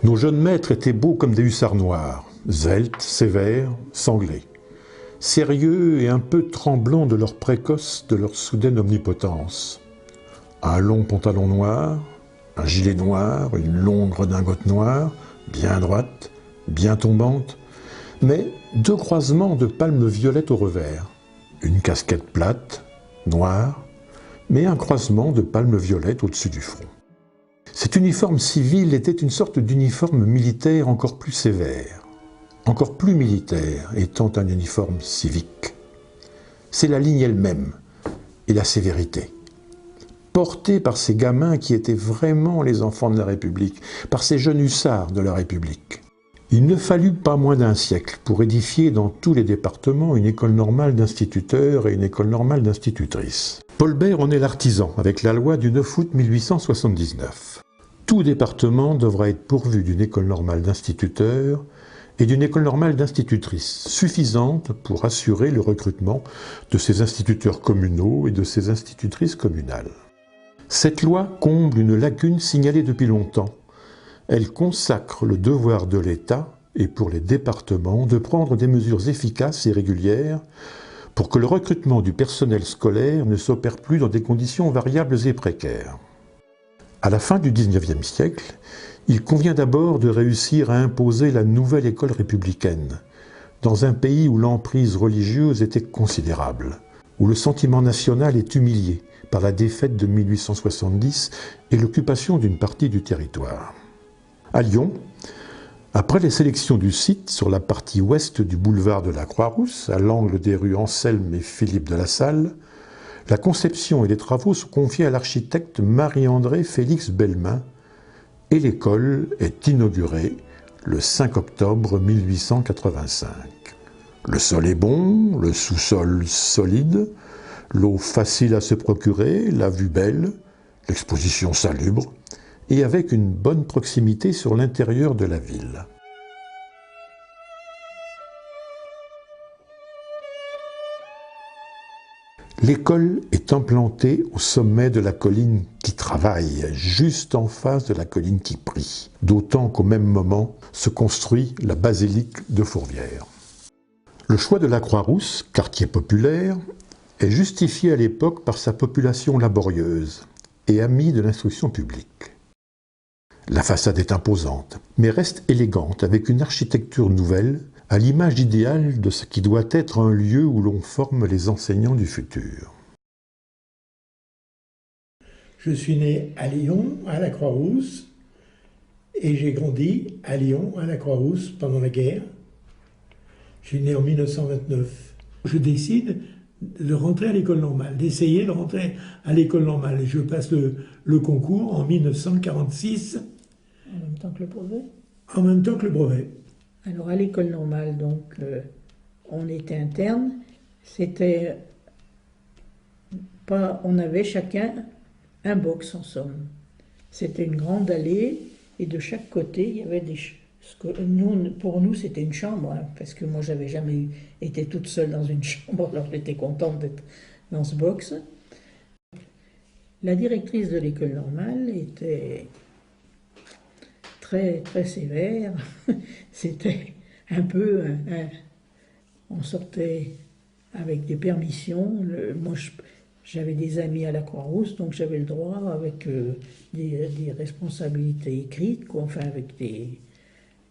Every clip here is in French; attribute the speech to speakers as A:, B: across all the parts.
A: Nos jeunes maîtres étaient beaux comme des hussards noirs, sveltes, sévères, sanglés, sérieux et un peu tremblants de leur précoce, de leur soudaine omnipotence. Un long pantalon noir, un gilet noir, une longue redingote noire, bien droite, bien tombante, mais deux croisements de palmes violettes au revers, une casquette plate, noire, mais un croisement de palmes violettes au-dessus du front. Cet uniforme civil était une sorte d'uniforme militaire encore plus sévère, encore plus militaire, étant un uniforme civique. C'est la ligne elle-même et la sévérité, portée par ces gamins qui étaient vraiment les enfants de la République, par ces jeunes hussards de la République. Il ne fallut pas moins d'un siècle pour édifier dans tous les départements une école normale d'instituteurs et une école normale d'institutrices. Paul Bert en est l'artisan avec la loi du 9 août 1879. Tout département devra être pourvu d'une école normale d'instituteurs et d'une école normale d'institutrices, suffisante pour assurer le recrutement de ces instituteurs communaux et de ces institutrices communales. Cette loi comble une lacune signalée depuis longtemps. Elle consacre le devoir de l'État et pour les départements de prendre des mesures efficaces et régulières pour que le recrutement du personnel scolaire ne s'opère plus dans des conditions variables et précaires. À la fin du XIXe siècle, il convient d'abord de réussir à imposer la nouvelle école républicaine, dans un pays où l'emprise religieuse était considérable, où le sentiment national est humilié par la défaite de 1870 et l'occupation d'une partie du territoire. À Lyon, après les sélections du site sur la partie ouest du boulevard de la Croix-Rousse, à l'angle des rues Anselme et Philippe de la Salle, la conception et les travaux sont confiés à l'architecte Marie-André Félix Belmain et l'école est inaugurée le 5 octobre 1885. Le sol est bon, le sous-sol solide, l'eau facile à se procurer, la vue belle, l'exposition salubre et avec une bonne proximité sur l'intérieur de la ville. L'école est implantée au sommet de la colline qui travaille, juste en face de la colline qui prie, d'autant qu'au même moment se construit la basilique de Fourvière. Le choix de la Croix-Rousse, quartier populaire, est justifié à l'époque par sa population laborieuse et amie de l'instruction publique. La façade est imposante, mais reste élégante avec une architecture nouvelle, à l'image idéale de ce qui doit être un lieu où l'on forme les enseignants du futur.
B: Je suis né à Lyon, à la Croix-Rousse, et j'ai grandi à Lyon, à la Croix-Rousse, pendant la guerre. Je suis né en 1929. Je décide de rentrer à l'école normale, d'essayer de rentrer à l'école normale. Et je passe le concours en 1946.
C: En même temps que le brevet.
B: En même temps que le brevet.
C: Alors à l'école normale, donc, on était interne. C'était pas, on avait chacun un box en somme. C'était une grande allée et de chaque côté il y avait pour nous c'était une chambre, hein, parce que moi j'avais jamais été toute seule dans une chambre, alors j'étais contente d'être dans ce box. La directrice de l'école normale était très, très sévère. C'était un peu... on sortait avec des permissions. Moi, j'avais des amis à la Croix-Rousse, donc j'avais le droit, avec des responsabilités écrites, quoi, enfin,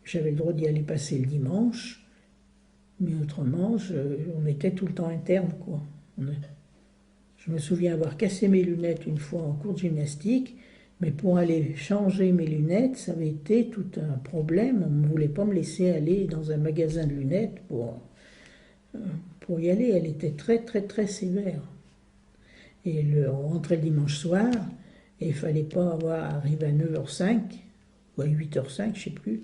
C: j'avais le droit d'y aller passer le dimanche. Mais autrement, on était tout le temps interne, quoi. Je me souviens avoir cassé mes lunettes une fois en cours de gymnastique, mais pour aller changer mes lunettes, ça avait été tout un problème. On ne voulait pas me laisser aller dans un magasin de lunettes pour y aller. Elle était très, très, très sévère. Et on rentrait le dimanche soir, et il ne fallait pas arriver à 9h05, ou à 8h05, je ne sais plus.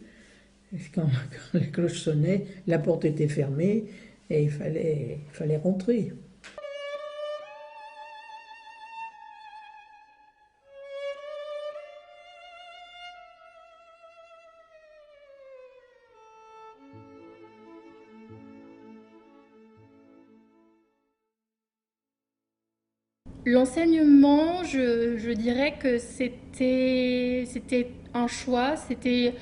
C: Quand la cloche sonnait, la porte était fermée, et il fallait rentrer.
D: L'enseignement, je dirais que c'était un choix, c'était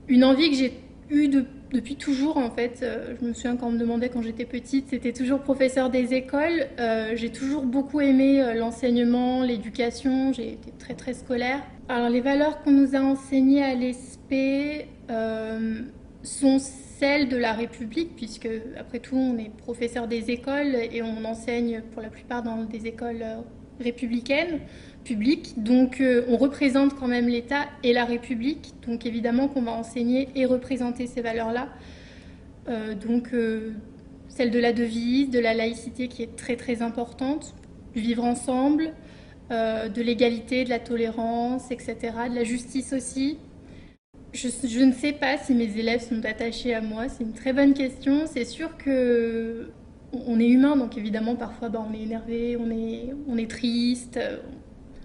D: Une envie que j'ai eue depuis toujours en fait. Je me souviens quand on me demandait quand j'étais petite, c'était toujours professeur des écoles. J'ai toujours beaucoup aimé l'enseignement, l'éducation, j'ai été très très scolaire. Alors les valeurs qu'on nous a enseignées à l'ESP sont celles de la République, puisque après tout on est professeur des écoles et on enseigne pour la plupart dans des écoles républicaines, publiques, donc on représente quand même l'État et la République, donc évidemment qu'on va enseigner et représenter ces valeurs-là. Celle de la devise, de la laïcité qui est très très importante, du vivre ensemble, de l'égalité, de la tolérance, etc., de la justice aussi. Je ne sais pas si mes élèves sont attachés à moi, c'est une très bonne question. C'est sûr que on est humain, donc évidemment parfois on est énervé, on est triste.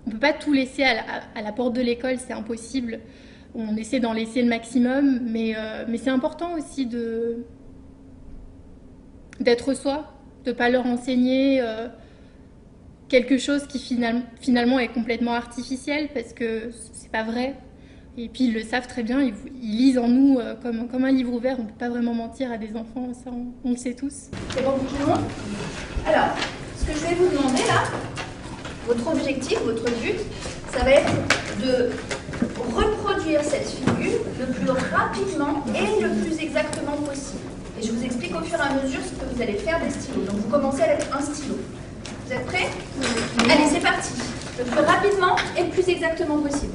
D: On ne peut pas tout laisser à la porte de l'école, c'est impossible. On essaie d'en laisser le maximum, mais c'est important aussi d'être soi, de ne pas leur enseigner quelque chose qui finalement est complètement artificiel, parce que c'est pas vrai. Et puis ils le savent très bien, ils lisent en nous comme un livre ouvert, on ne peut pas vraiment mentir à des enfants, ça on le sait tous.
E: C'est bon pour tout le monde? Alors, ce que je vais vous demander là, votre objectif, votre but, ça va être de reproduire cette figure le plus rapidement et le plus exactement possible. Et je vous explique au fur et à mesure ce que vous allez faire des stylos. Donc vous commencez avec un stylo. Vous êtes prêts? Allez, c'est parti. Le plus rapidement et le plus exactement possible.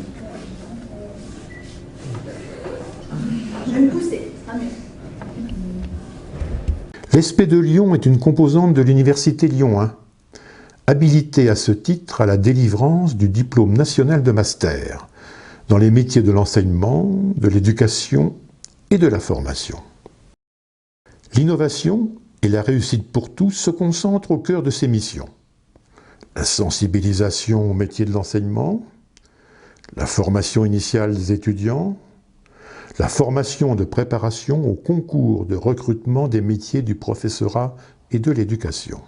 E: Je vais me pousser, ce sera mieux.
A: L'ESP de Lyon est une composante de l'Université Lyon 1, habilitée à ce titre à la délivrance du diplôme national de master dans les métiers de l'enseignement, de l'éducation et de la formation. L'innovation et la réussite pour tous se concentrent au cœur de ses missions. La sensibilisation au métier de l'enseignement, la formation initiale des étudiants, la formation de préparation au concours de recrutement des métiers du professorat et de l'éducation.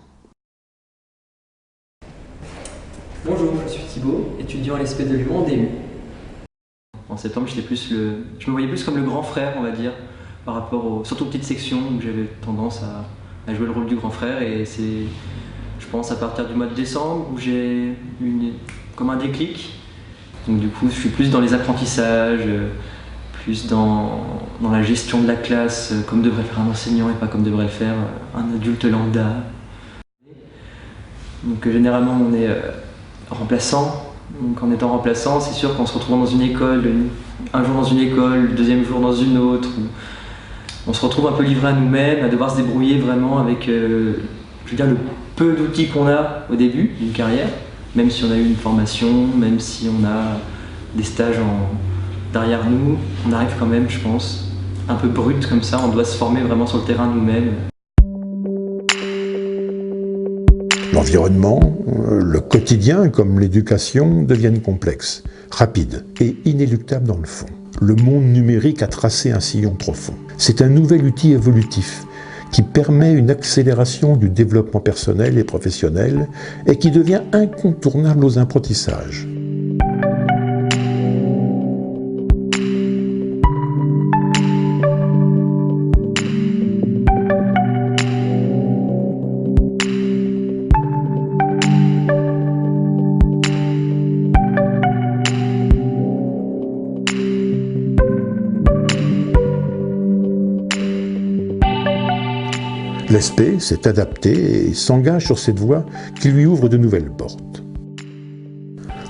F: Bonjour, je suis Thibaut, étudiant à l'ESP de Lyon en DU. En septembre, je me voyais plus comme le grand frère, on va dire, par rapport surtout aux petites sections où j'avais tendance à jouer le rôle du grand frère, et c'est, je pense, à partir du mois de décembre où j'ai eu comme un déclic. Donc du coup, je suis plus dans les apprentissages, plus dans la gestion de la classe, comme devrait faire un enseignant et pas comme devrait le faire un adulte lambda. Donc généralement on est remplaçant. Donc en étant remplaçant, c'est sûr qu'en se retrouvant dans une école, un jour dans une école, le deuxième jour dans une autre, on se retrouve un peu livré à nous-mêmes, à devoir se débrouiller vraiment avec je veux dire, le peu d'outils qu'on a au début d'une carrière, même si on a eu une formation, même si on a des stages derrière nous, on arrive quand même, je pense, un peu brut comme ça, on doit se former vraiment sur le terrain nous-mêmes.
A: L'environnement, le quotidien comme l'éducation deviennent complexes, rapides et inéluctables dans le fond. Le monde numérique a tracé un sillon profond. C'est un nouvel outil évolutif qui permet une accélération du développement personnel et professionnel et qui devient incontournable aux apprentissages. L'ESP s'est adapté et s'engage sur cette voie qui lui ouvre de nouvelles portes.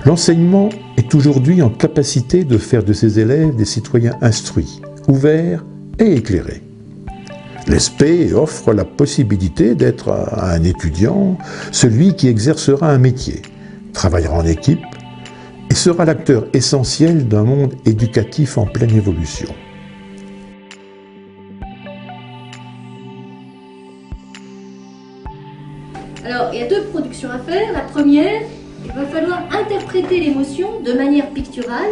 A: L'enseignement est aujourd'hui en capacité de faire de ses élèves des citoyens instruits, ouverts et éclairés. L'ESP offre la possibilité d'être un étudiant, celui qui exercera un métier, travaillera en équipe et sera l'acteur essentiel d'un monde éducatif en pleine évolution.
E: Alors, il y a deux productions à faire. La première, il va falloir interpréter l'émotion de manière picturale.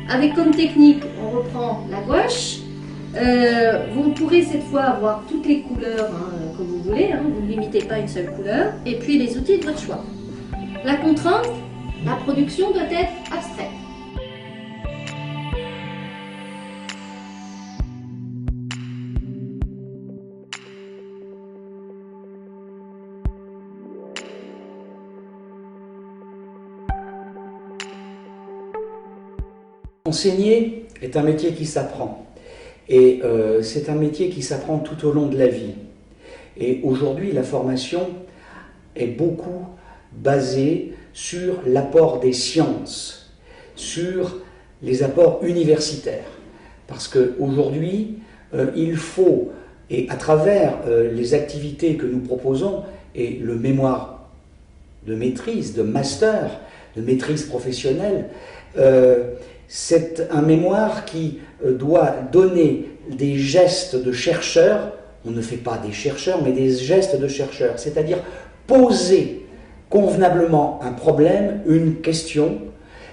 E: Avec comme technique, on reprend la gouache. Vous pourrez cette fois avoir toutes les couleurs que vous voulez, vous ne limitez pas une seule couleur. Et puis les outils de votre choix. La contrainte, la production doit être abstraite.
G: Enseigner est un métier qui s'apprend. Et c'est un métier qui s'apprend tout au long de la vie. Et aujourd'hui, la formation est beaucoup basée sur l'apport des sciences, sur les apports universitaires. Parce qu'aujourd'hui, il faut, et à travers les activités que nous proposons, et le mémoire de maîtrise, de master, de maîtrise professionnelle, c'est un mémoire qui doit donner des gestes de chercheurs. On ne fait pas des chercheurs, mais des gestes de chercheurs, c'est-à-dire poser convenablement un problème, une question,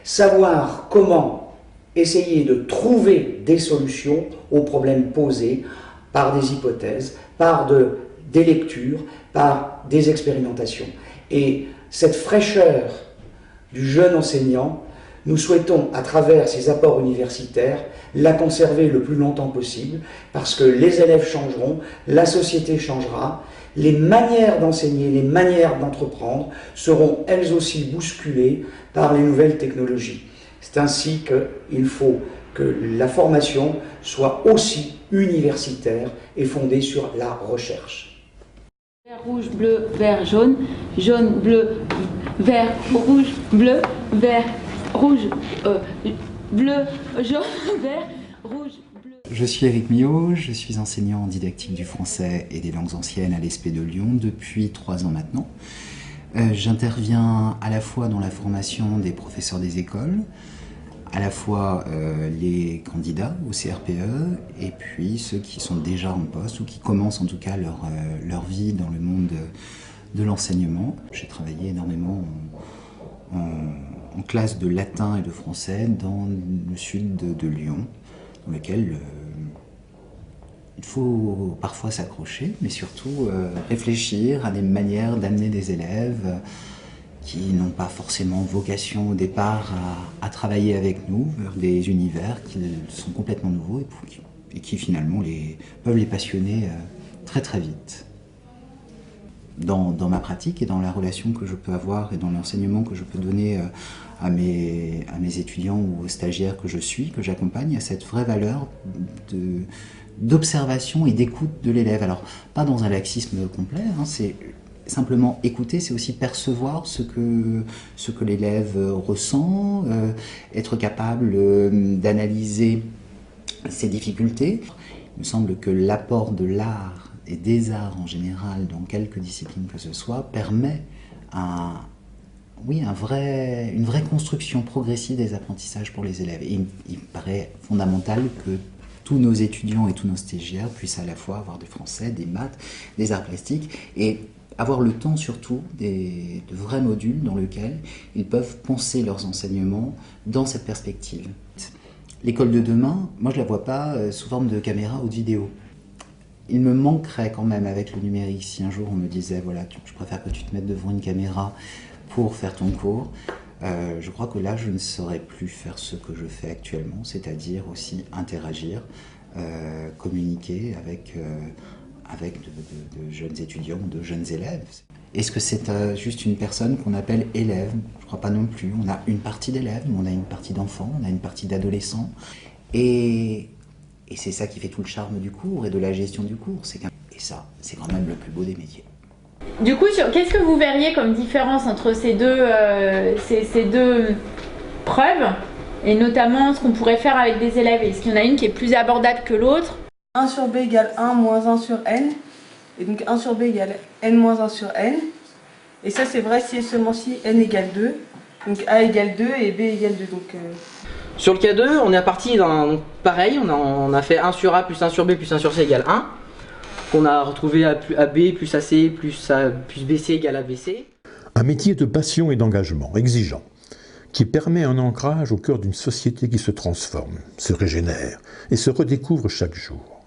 G: savoir comment essayer de trouver des solutions aux problèmes posés par des hypothèses, par des lectures, par des expérimentations. Et cette fraîcheur du jeune enseignant, nous souhaitons, à travers ces apports universitaires, la conserver le plus longtemps possible, parce que les élèves changeront, la société changera, les manières d'enseigner, les manières d'entreprendre seront elles aussi bousculées par les nouvelles technologies. C'est ainsi qu'il faut que la formation soit aussi universitaire et fondée sur la recherche.
H: Vert, rouge, bleu, vert, jaune, jaune, bleu, vert, rouge, bleu, vert, rouge, bleu, jaune, vert, rouge, bleu.
I: Je suis Éric Millot, je suis enseignant en didactique du français et des langues anciennes à l'ESP de Lyon depuis 3 ans maintenant. J'interviens à la fois dans la formation des professeurs des écoles, à la fois les candidats au CRPE et puis ceux qui sont déjà en poste ou qui commencent en tout cas leur vie dans le monde de l'enseignement. J'ai travaillé énormément en classe de latin et de français dans le sud de Lyon, dans lequel il faut parfois s'accrocher, mais surtout réfléchir à des manières d'amener des élèves qui n'ont pas forcément vocation au départ à travailler avec nous, vers des univers qui sont complètement nouveaux et qui finalement peuvent les passionner très très vite. Dans ma pratique et dans la relation que je peux avoir et dans l'enseignement que je peux donner à mes étudiants ou aux stagiaires que je suis, que j'accompagne, il y a cette vraie valeur d'observation et d'écoute de l'élève. Alors, pas dans un laxisme complet, hein, c'est simplement écouter, c'est aussi percevoir ce que l'élève ressent, être capable d'analyser ses difficultés. Il me semble que l'apport de l'art et des arts en général, dans quelques disciplines que ce soit, permet une vraie construction progressive des apprentissages pour les élèves. Et il paraît fondamental que tous nos étudiants et tous nos stagiaires puissent à la fois avoir du français, des maths, des arts plastiques et avoir le temps surtout de vrais modules dans lesquels ils peuvent penser leurs enseignements dans cette perspective. L'école de demain, moi je ne la vois pas sous forme de caméra ou de vidéo. Il me manquerait quand même avec le numérique si un jour on me disait voilà, je préfère que tu te mettes devant une caméra pour faire ton cours. Je crois que là je ne saurais plus faire ce que je fais actuellement, c'est-à-dire aussi interagir, communiquer avec de jeunes étudiants ou de jeunes élèves. Est-ce que c'est juste une personne qu'on appelle élève? Je ne crois pas non plus. On a une partie d'élèves, on a une partie d'enfants, on a une partie d'adolescents. Et c'est ça qui fait tout le charme du cours et de la gestion du cours. Et ça, c'est quand même le plus beau des métiers.
H: Du coup, qu'est-ce que vous verriez comme différence entre ces deux preuves, et notamment ce qu'on pourrait faire avec des élèves? Est-ce qu'il y en a une qui est plus abordable que l'autre?
J: 1 sur b égale 1 moins 1 sur n. Et donc 1 sur b égale n moins 1 sur n. Et ça c'est vrai si et seulement si n égale 2. Donc a égale 2 et b égale 2. Donc,
K: Sur le cas 2, on est parti d'un pareil, on a fait 1 sur a plus 1 sur b plus 1 sur c égale 1. Qu'on a retrouvé ab plus ac plus bc égale abc.
A: Un métier de passion et d'engagement exigeant, qui permet un ancrage au cœur d'une société qui se transforme, se régénère et se redécouvre chaque jour.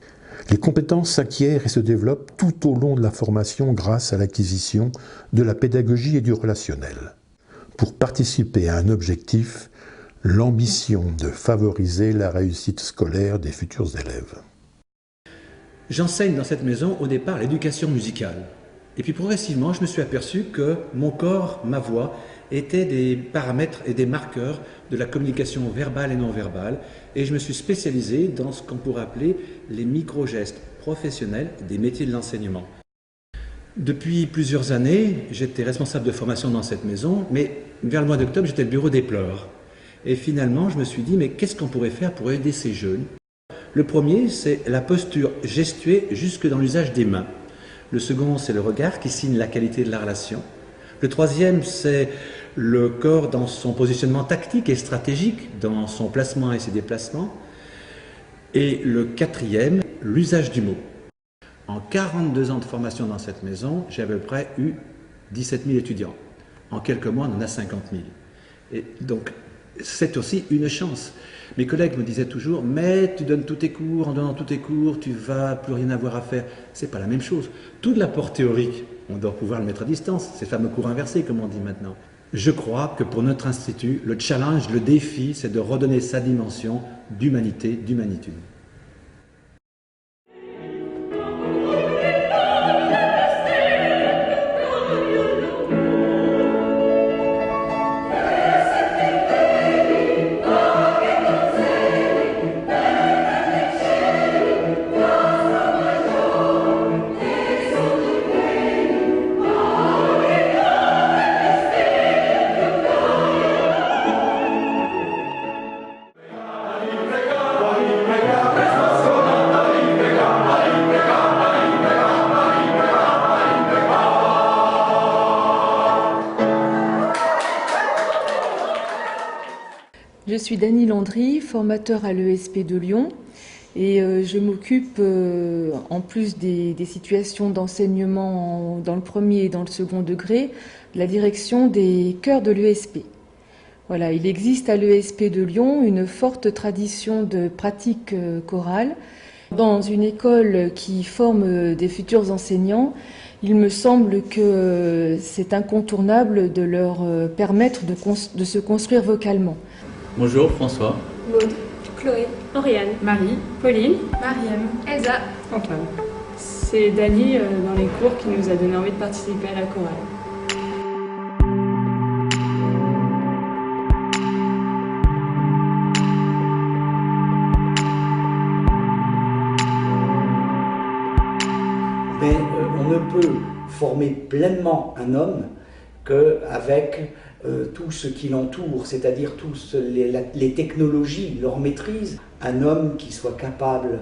A: Les compétences s'acquièrent et se développent tout au long de la formation grâce à l'acquisition de la pédagogie et du relationnel. Pour participer à un objectif, l'ambition de favoriser la réussite scolaire des futurs élèves.
L: J'enseigne dans cette maison au départ l'éducation musicale. Et puis progressivement, je me suis aperçu que mon corps, ma voix, étaient des paramètres et des marqueurs de la communication verbale et non verbale. Et je me suis spécialisé dans ce qu'on pourrait appeler les micro-gestes professionnels des métiers de l'enseignement. Depuis plusieurs années, j'étais responsable de formation dans cette maison, mais vers le mois d'octobre, j'étais au bureau des pleurs. Et finalement, je me suis dit, mais qu'est-ce qu'on pourrait faire pour aider ces jeunes? Le premier, c'est la posture gestuée jusque dans l'usage des mains. Le second, c'est le regard qui signe la qualité de la relation. Le troisième, c'est le corps dans son positionnement tactique et stratégique, dans son placement et ses déplacements. Et le quatrième, l'usage du mot. En 42 ans de formation dans cette maison, j'ai à peu près eu 17 000 étudiants. En quelques mois, on en a 50 000. Et donc, c'est aussi une chance. Mes collègues me disaient toujours, mais tu donnes tous tes cours, en donnant tous tes cours, tu vas plus rien avoir à faire. C'est pas la même chose. Tout l'apport théorique, on doit pouvoir le mettre à distance. Ces fameux cours inversés, comme on dit maintenant. Je crois que pour notre institut, le challenge, le défi, c'est de redonner sa dimension d'humanité, d'humanitude.
M: Je suis Dany Landry, formateur à l'ESP de Lyon et je m'occupe, en plus des situations d'enseignement dans le premier et dans le second degré, de la direction des chœurs de l'ESP. Voilà, il existe à l'ESP de Lyon une forte tradition de pratique chorale. Dans une école qui forme des futurs enseignants, il me semble que c'est incontournable de leur permettre de se construire vocalement.
N: Bonjour François.
E: Maud, Chloé,
O: Oriane, Marie, Pauline,
E: Mariam, Elsa,
O: Antoine. C'est Dany dans les cours qui nous a donné envie de participer à la chorale.
G: Mais on ne peut former pleinement un homme qu'avec tout ce qui l'entoure, c'est-à-dire toutes les technologies, leur maîtrise. Un homme qui soit capable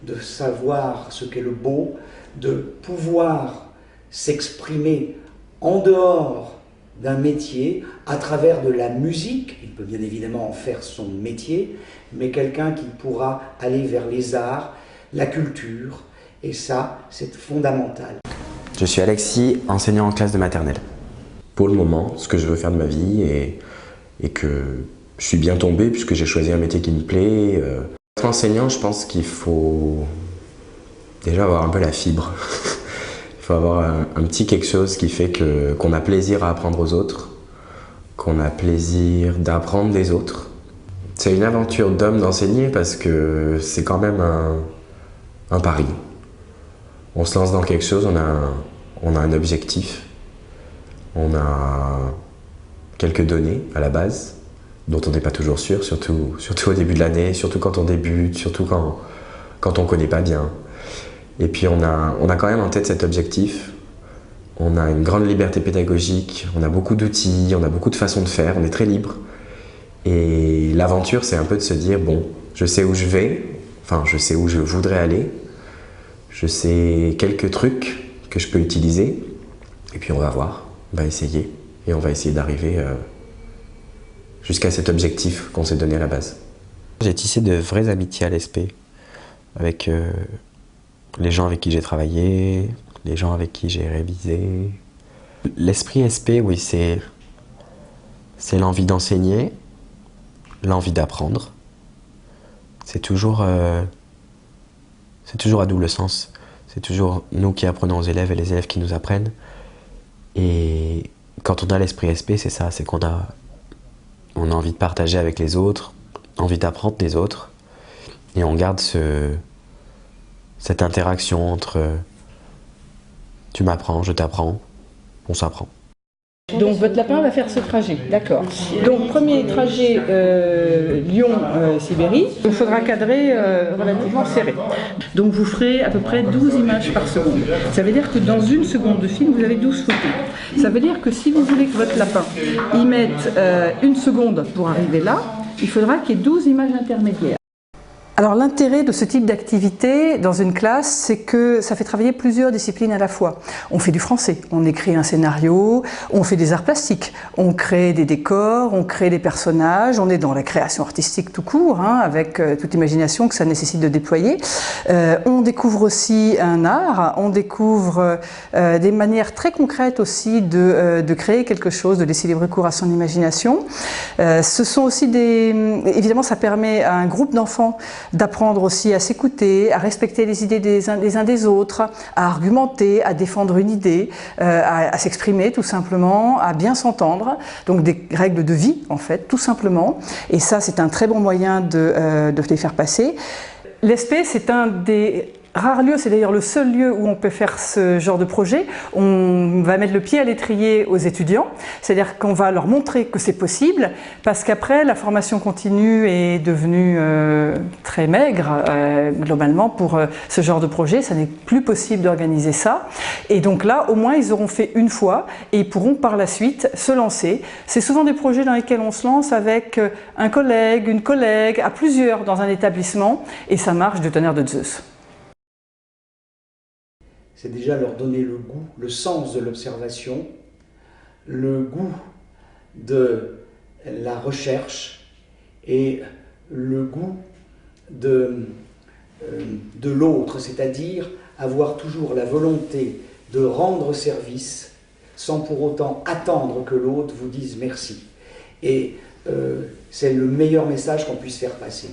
G: de savoir ce qu'est le beau, de pouvoir s'exprimer en dehors d'un métier, à travers de la musique, il peut bien évidemment en faire son métier, mais quelqu'un qui pourra aller vers les arts, la culture, et ça, c'est fondamental.
P: Je suis Alexis, enseignant en classe de maternelle. Pour le moment, ce que je veux faire de ma vie et que je suis bien tombé puisque j'ai choisi un métier qui me plaît. Être enseignant, je pense qu'il faut déjà avoir un peu la fibre. Il faut avoir un petit quelque chose qui fait qu'on a plaisir à apprendre aux autres, qu'on a plaisir d'apprendre des autres. C'est une aventure d'homme d'enseigner parce que c'est quand même un pari. On se lance dans quelque chose, on a un objectif. On a quelques données à la base, dont on n'est pas toujours sûr, surtout au début de l'année, surtout quand on débute, surtout quand on ne connaît pas bien. Et puis on a quand même en tête cet objectif. On a une grande liberté pédagogique, on a beaucoup d'outils, on a beaucoup de façons de faire, on est très libre. Et l'aventure, c'est un peu de se dire, bon, je sais où je vais, enfin je sais où je voudrais aller, je sais quelques trucs que je peux utiliser, et puis on va voir. On va essayer, et on va essayer d'arriver jusqu'à cet objectif qu'on s'est donné à la base. J'ai tissé de vraies amitiés à l'ESP, avec les gens avec qui j'ai travaillé, les gens avec qui j'ai révisé. L'esprit SP, oui, c'est l'envie d'enseigner, l'envie d'apprendre. C'est toujours à double sens. C'est toujours nous qui apprenons aux élèves et les élèves qui nous apprennent. Et quand on a l'esprit SP, c'est ça, c'est qu'on a envie de partager avec les autres, envie d'apprendre des autres, et on garde cette interaction entre Tu m'apprends, je t'apprends, on s'apprend.
N: Donc votre lapin va faire ce trajet, d'accord. Donc premier trajet Lyon-Sibérie, il faudra cadrer relativement serré. Donc vous ferez à peu près 12 images par seconde. Ça veut dire que dans une seconde de film, vous avez 12 photos. Ça veut dire que si vous voulez que votre lapin y mette une seconde pour arriver là, il faudra qu'il y ait 12 images intermédiaires. Alors l'intérêt de ce type d'activité dans une classe, c'est que ça fait travailler plusieurs disciplines à la fois. On fait du français, on écrit un scénario, on fait des arts plastiques, on crée des décors, on crée des personnages, on est dans la création artistique tout court, hein, avec toute imagination que ça nécessite de déployer. On découvre aussi un art, on découvre des manières très concrètes aussi de créer quelque chose, de laisser libre cours à son imagination. Ce sont aussi évidemment ça permet à un groupe d'enfants d'apprendre aussi à s'écouter, à respecter les idées des uns des autres, à argumenter, à défendre une idée, à s'exprimer tout simplement, à bien s'entendre. Donc des règles de vie en fait, tout simplement. Et ça c'est un très bon moyen de les faire passer. L'ESP c'est un des rares lieux, c'est d'ailleurs le seul lieu où on peut faire ce genre de projet. On va mettre le pied à l'étrier aux étudiants, c'est-à-dire qu'on va leur montrer que c'est possible, parce qu'après la formation continue est devenue très maigre globalement pour ce genre de projet, ça n'est plus possible d'organiser ça. Et donc là, au moins, ils auront fait une fois et ils pourront par la suite se lancer. C'est souvent des projets dans lesquels on se lance avec un collègue, une collègue, à plusieurs dans un établissement, et ça marche du tonnerre de Zeus.
G: C'est déjà leur donner le goût, le sens de l'observation, le goût de la recherche et le goût de l'autre, c'est-à-dire avoir toujours la volonté de rendre service sans pour autant attendre que l'autre vous dise merci. Et c'est le meilleur message qu'on puisse faire passer.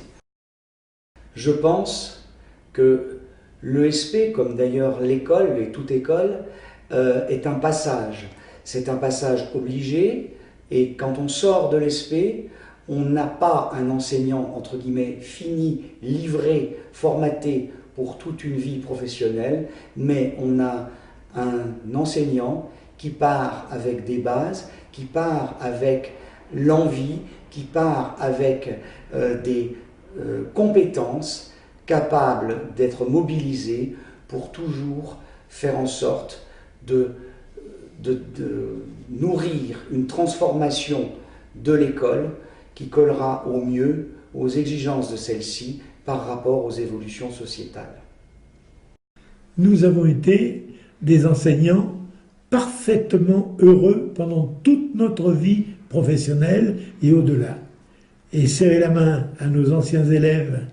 G: Je pense que l'ESP, comme d'ailleurs l'école et toute école, est un passage. C'est un passage obligé, et quand on sort de l'ESP, on n'a pas un enseignant, entre guillemets, fini, livré, formaté pour toute une vie professionnelle, mais on a un enseignant qui part avec des bases, qui part avec l'envie, qui part avec des compétences, capable d'être mobilisé pour toujours faire en sorte de nourrir une transformation de l'école qui collera au mieux aux exigences de celle-ci par rapport aux évolutions sociétales.
B: Nous avons été des enseignants parfaitement heureux pendant toute notre vie professionnelle et au-delà. Et serrer la main à nos anciens élèves,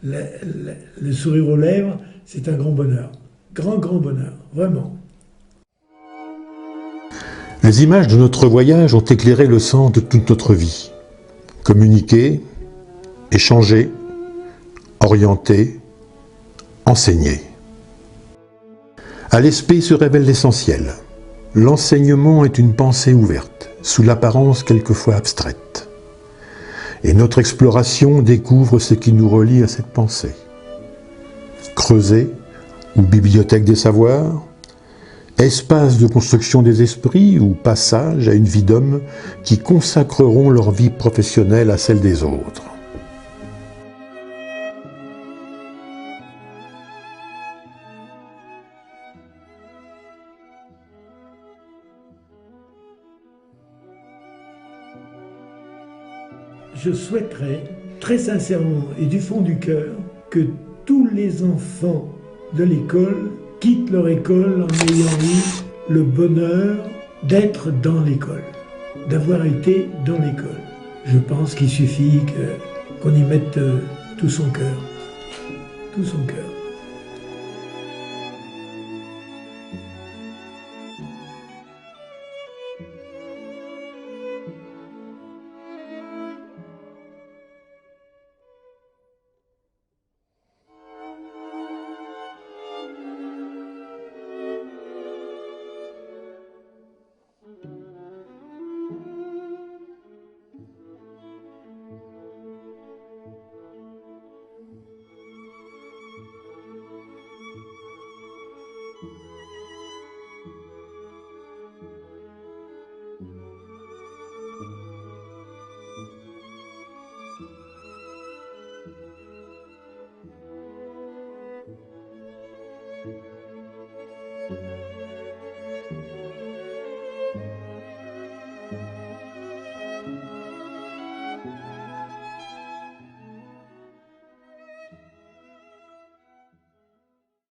B: le sourire aux lèvres, c'est un grand bonheur. Grand bonheur, vraiment.
A: Les images de notre voyage ont éclairé le sens de toute notre vie. Communiquer, échanger, orienter, enseigner. À l'ESP se révèle l'essentiel. L'enseignement est une pensée ouverte, sous l'apparence quelquefois abstraite. Et notre exploration découvre ce qui nous relie à cette pensée. Creuset ou bibliothèque des savoirs, espace de construction des esprits ou passage à une vie d'hommes qui consacreront leur vie professionnelle à celle des autres.
B: Je souhaiterais très sincèrement et du fond du cœur que tous les enfants de l'école quittent leur école en ayant eu le bonheur d'être dans l'école, d'avoir été dans l'école. Je pense qu'il suffit qu'on y mette tout son cœur. Tout son cœur.